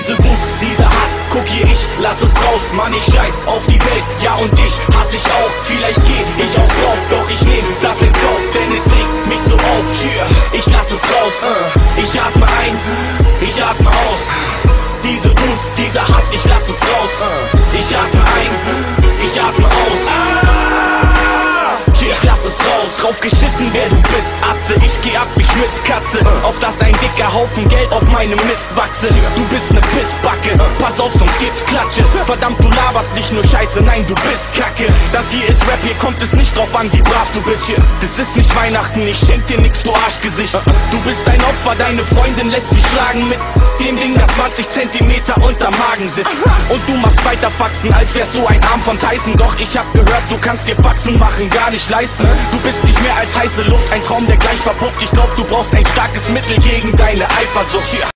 Diese Wut, dieser Hass, guck hier, ich lass es raus. Mann, ich scheiß auf die Welt, ja und dich hasse ich auch. Vielleicht geh ich auch drauf, doch ich nehm das in Kauf, denn es regt mich so auf. Ich lass es raus, ich atme ein, ich atme aus. Diese Wut, dieser Hass, ich lass es raus. Ich atme ein, ich atme aus. Ich lass es raus. Drauf geschissen, wer du bist, Atze. Ich geh ab wie Schmitzkatze, auf dass ein dicker Haufen Geld auf meinem Mist wachse. Du bist ne Pissbacke, pass auf, sonst gibt's Klatsche. Verdammt, du laberst nicht nur Scheiße, nein, du bist Kacke. Das hier ist Rap, hier kommt es nicht drauf an, wie brav du bist hier. Das ist nicht Weihnachten, ich schenk dir nix, du Arschgesicht. Du bist ein Opfer, deine Freundin lässt sich schlagen mit dem Ding, das 20 Zentimeter unterm Magen sitzt. Und du machst weiter Faxen, als wärst du ein Arm von Tyson. Doch ich hab gehört, du kannst dir Faxen machen, gar nicht leisten. Du bist nicht mehr als heiße Luft, ein Traum, der gleich verpufft. Ich glaub, du brauchst ein starkes Mittel gegen deine Eifersucht.